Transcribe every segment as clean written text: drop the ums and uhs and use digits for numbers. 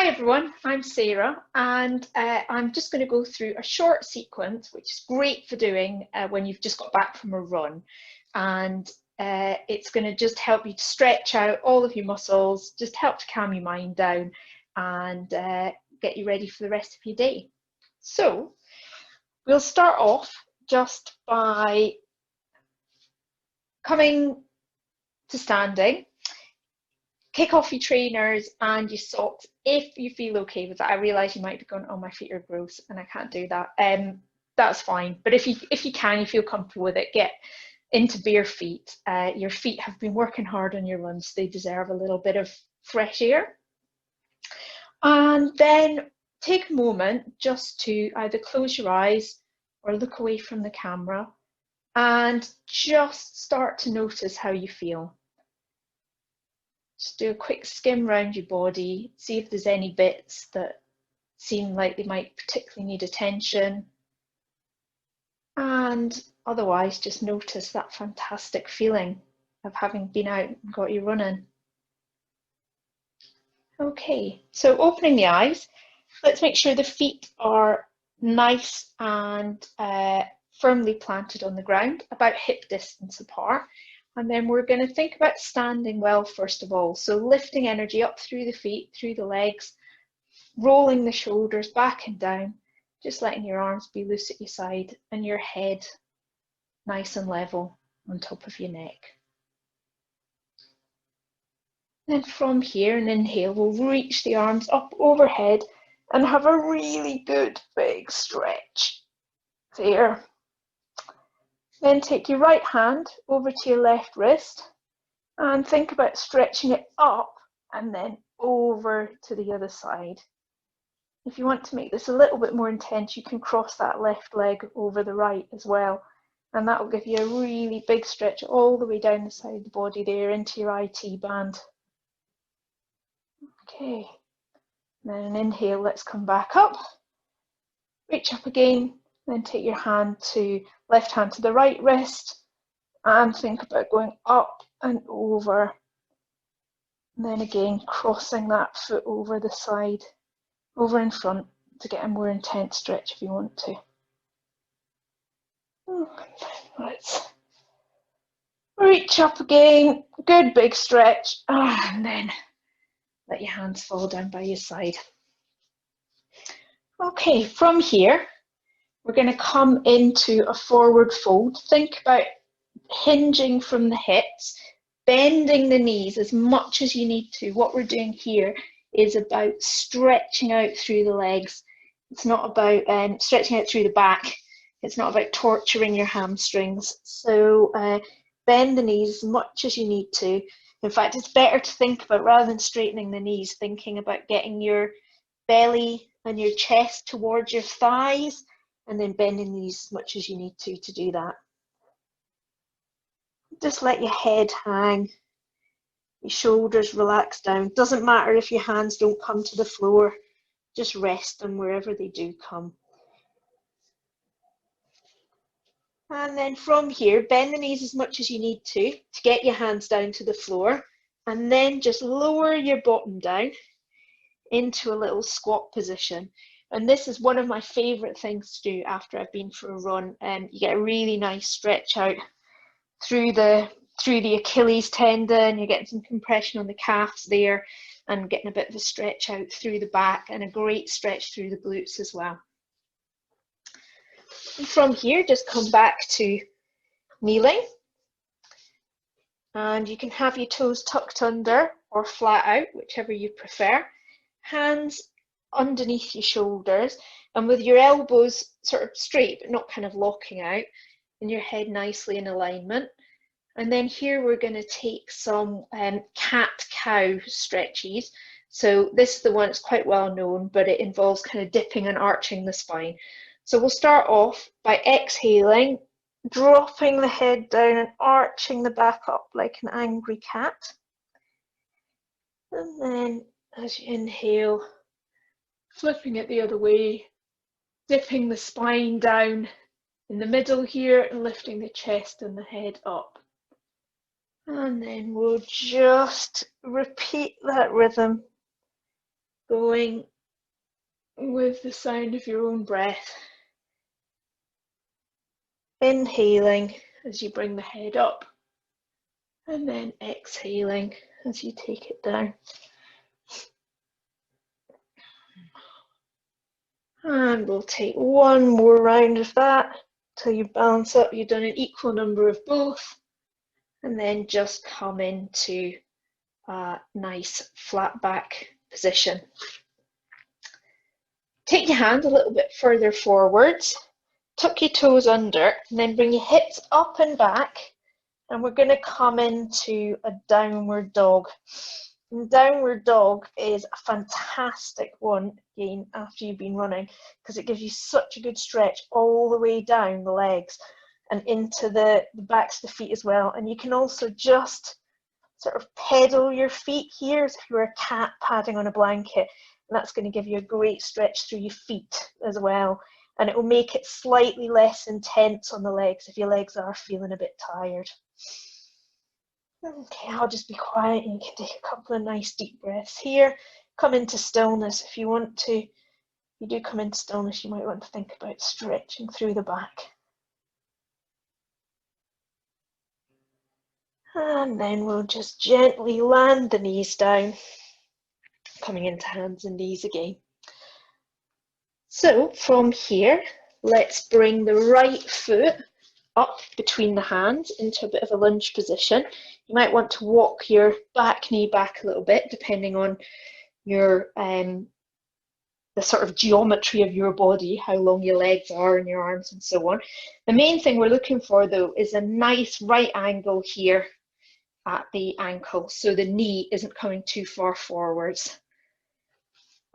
Hi everyone, I'm Sarah and I'm just going to go through a short sequence which is great for doing when you've just got back from a run, and it's going to just help you to stretch out all of your muscles, just help to calm your mind down and get you ready for the rest of your day. So we'll start off just by coming to standing. Kick off your trainers and your socks if you feel okay with that. I realise you might be going, oh, my feet are gross and I can't do that. That's fine. But if you can, you feel comfortable with it, get into bare feet. Your feet have been working hard on your runs. They deserve a little bit of fresh air. And then take a moment just to either close your eyes or look away from the camera and just start to notice how you feel. Just do a quick skim around your body, see if there's any bits that seem like they might particularly need attention. And otherwise, just notice that fantastic feeling of having been out and got you running. Okay, so opening the eyes, let's make sure the feet are nice and firmly planted on the ground, about hip distance apart. And then we're going to think about standing well first of all. So lifting energy up through the feet, through the legs, rolling the shoulders back and down, just letting your arms be loose at your side and your head nice and level on top of your neck. Then from here, an inhale, we'll reach the arms up overhead and have a really good big stretch there. Then take your right hand over to your left wrist and think about stretching it up and then over to the other side. If you want to make this a little bit more intense, you can cross that left leg over the right as well. And that will give you a really big stretch all the way down the side of the body there into your IT band. Okay, then an inhale, let's come back up. Reach up again, then take your left hand to the right wrist and think about going up and over. And then again, crossing that foot over the side, over in front to get a more intense stretch if you want to. Let's reach up again, good big stretch, and then let your hands fall down by your side. Okay, from here, we're going to come into a forward fold. Think about hinging from the hips, bending the knees as much as you need to. What we're doing here is about stretching out through the legs. It's not about stretching out through the back. It's not about torturing your hamstrings. So bend the knees as much as you need to. In fact, it's better to think about, rather than straightening the knees, thinking about getting your belly and your chest towards your thighs and then bending the knees as much as you need to do that. Just let your head hang, your shoulders relax down. Doesn't matter if your hands don't come to the floor, just rest them wherever they do come. And then from here, bend the knees as much as you need to get your hands down to the floor, and then just lower your bottom down into a little squat position. And this is one of my favorite things to do after I've been for a run. You get a really nice stretch out through the Achilles tendon. You're getting some compression on the calves there and getting a bit of a stretch out through the back and a great stretch through the glutes as well. And from here, just come back to kneeling. And you can have your toes tucked under or flat out, whichever you prefer. Hands underneath your shoulders and with your elbows sort of straight but not kind of locking out, and your head nicely in alignment. And then here we're going to take some cat-cow stretches. So this is the one that's quite well known, but it involves kind of dipping and arching the spine. So we'll start off by exhaling, dropping the head down and arching the back up like an angry cat. And then as you inhale, flipping it the other way, dipping the spine down in the middle here and lifting the chest and the head up. And then we'll just repeat that rhythm going with the sound of your own breath. Inhaling as you bring the head up, and then exhaling as you take it down. And we'll take one more round of that till you balance up. You've done an equal number of both, and then just come into a nice flat back position. Take your hand a little bit further forwards, tuck your toes under, and then bring your hips up and back, and we're going to come into a downward dog. And downward dog is a fantastic one, again, after you've been running, because it gives you such a good stretch all the way down the legs and into the backs of the feet as well. And you can also just sort of pedal your feet here as if you were a cat padding on a blanket, and that's going to give you a great stretch through your feet as well, and it will make it slightly less intense on the legs if your legs are feeling a bit tired. Okay, I'll just be quiet and you can take a couple of nice deep breaths here. Come into stillness if you want to. If you do come into stillness, you might want to think about stretching through the back. And then we'll just gently land the knees down, coming into hands and knees again. So from here, let's bring the right foot up between the hands into a bit of a lunge position. You might want to walk your back knee back a little bit, depending on your the sort of geometry of your body, how long your legs are and your arms and so on. The main thing we're looking for though is a nice right angle here at the ankle, so the knee isn't coming too far forwards.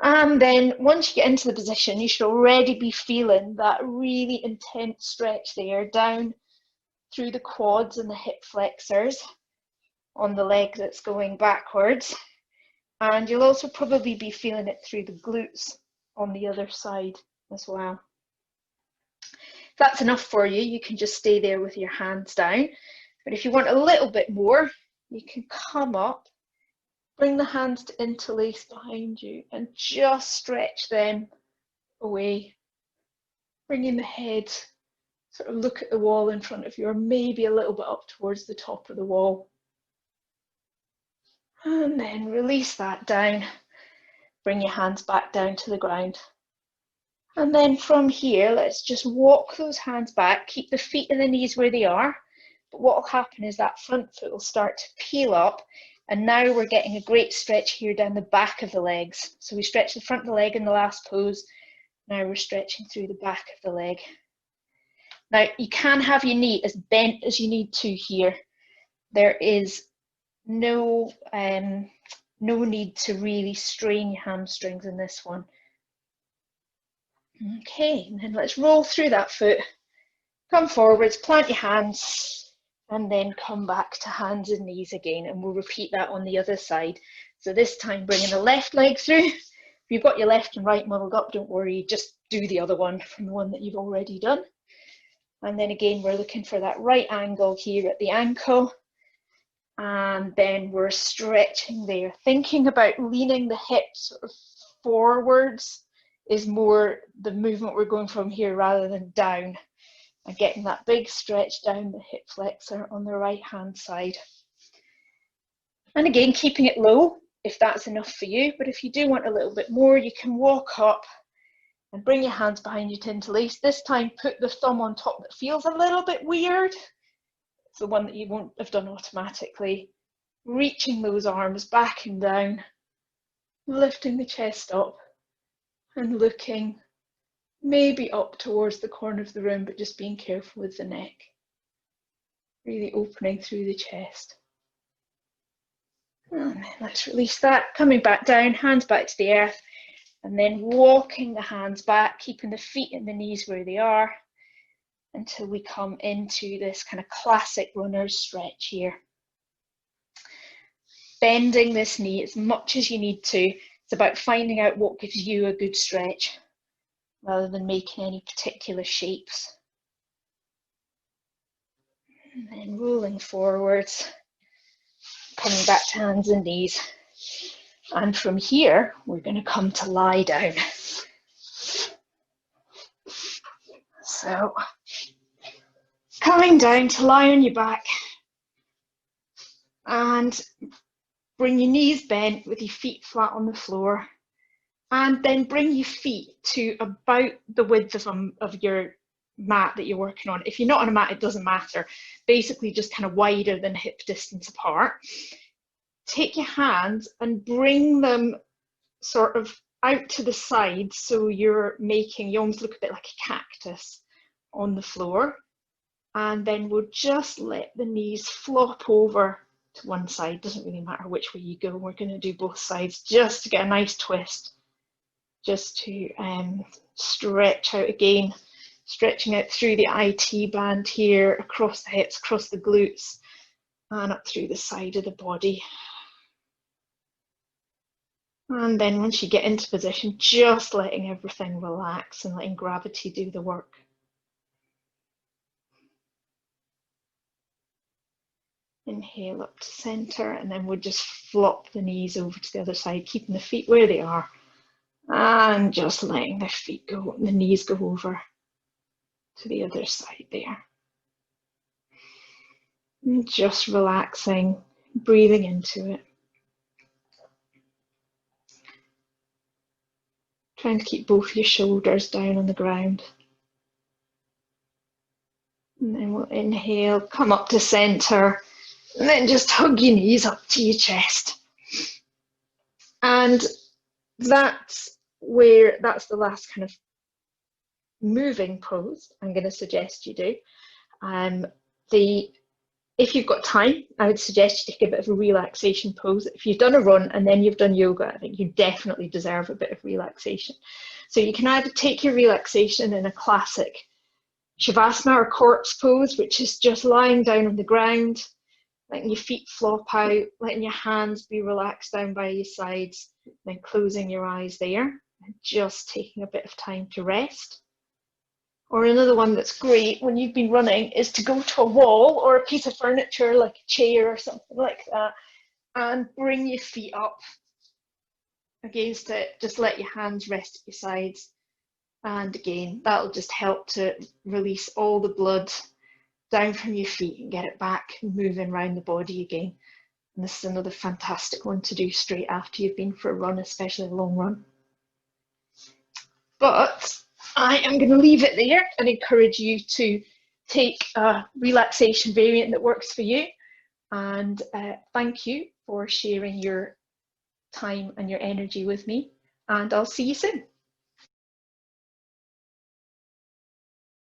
And then once you get into the position, you should already be feeling that really intense stretch there down through the quads and the hip flexors on the leg that's going backwards. And you'll also probably be feeling it through the glutes on the other side as well. If that's enough for you, you can just stay there with your hands down. But if you want a little bit more, you can come up, bring the hands to interlace behind you and just stretch them away. Bringing the head, sort of look at the wall in front of you, or maybe a little bit up towards the top of the wall. And then release that down. Bring your hands back down to the ground. And then from here, let's just walk those hands back, keep the feet and the knees where they are. But what will happen is that front foot will start to peel up. And now we're getting a great stretch here down the back of the legs. So we stretched the front of the leg in the last pose. Now we're stretching through the back of the leg. Now you can have your knee as bent as you need to here. There is no need to really strain your hamstrings in this one. Okay, and then let's roll through that foot. Come forwards, plant your hands, and then come back to hands and knees again, and we'll repeat that on the other side. So this time bringing the left leg through. If you've got your left and right muddled up, don't worry, just do the other one from the one that you've already done. And then again, we're looking for that right angle here at the ankle. And then we're stretching there, thinking about leaning the hips sort of forwards is more the movement we're going from here rather than down. And getting that big stretch down the hip flexor on the right hand side. And again, keeping it low if that's enough for you, but if you do want a little bit more, you can walk up and bring your hands behind you to interlace. This time put the thumb on top that feels a little bit weird. It's the one that you won't have done automatically. Reaching those arms back and down, lifting the chest up and looking maybe up towards the corner of the room, but just being careful with the neck. Really opening through the chest. And then let's release that, coming back down, hands back to the earth, and then walking the hands back, keeping the feet and the knees where they are until we come into this kind of classic runner's stretch here. Bending this knee as much as you need to. It's about finding out what gives you a good stretch rather than making any particular shapes. And then rolling forwards, coming back to hands and knees. And from here, we're going to come to lie down. So coming down to lie on your back and bring your knees bent with your feet flat on the floor, and then bring your feet to about the width of your mat that you're working on. If you're not on a mat, it doesn't matter. Basically just kind of wider than hip distance apart. Take your hands and bring them sort of out to the side, so you almost look a bit like a cactus on the floor. And then we'll just let the knees flop over to one side. Doesn't really matter which way you go. We're going to do both sides just to get a nice twist, just to stretch out again, stretching out through the IT band here, across the hips, across the glutes, and up through the side of the body. And then once you get into position, just letting everything relax and letting gravity do the work. Inhale up to center, and then we'll just flop the knees over to the other side, keeping the feet where they are, and just letting the feet go, the knees go over to the other side there. And just relaxing, breathing into it. Trying to keep both your shoulders down on the ground. And then we'll inhale, come up to center, and then just hug your knees up to your chest. And that's the last kind of moving pose I'm going to suggest you do. If you've got time, I would suggest you take a bit of a relaxation pose. If you've done a run and then you've done yoga, I think you definitely deserve a bit of relaxation. So you can either take your relaxation in a classic Shavasana or corpse pose, which is just lying down on the ground, letting your feet flop out, letting your hands be relaxed down by your sides, then closing your eyes there, and just taking a bit of time to rest. Or another one that's great when you've been running is to go to a wall or a piece of furniture like a chair or something like that, and bring your feet up against it. Just let your hands rest at your sides. And again, that'll just help to release all the blood down from your feet and get it back moving around the body again. And this is another fantastic one to do straight after you've been for a run, especially a long run. But I am going to leave it there and encourage you to take a relaxation variant that works for you. And thank you for sharing your time and your energy with me. And I'll see you soon.